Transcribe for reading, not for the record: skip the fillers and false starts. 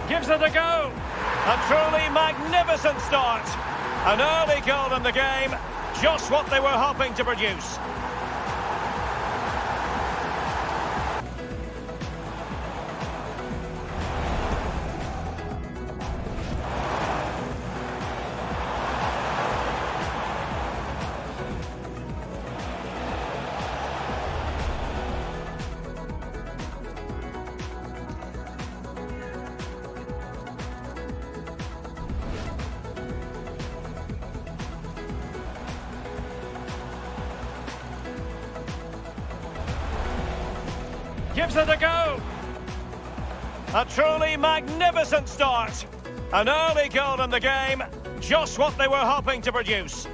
Gives it a go. A truly magnificent start. An early goal in the game. Just what they were hoping to produce. Gives it a go. A truly magnificent start. An early goal in the game. Just what they were hoping to produce.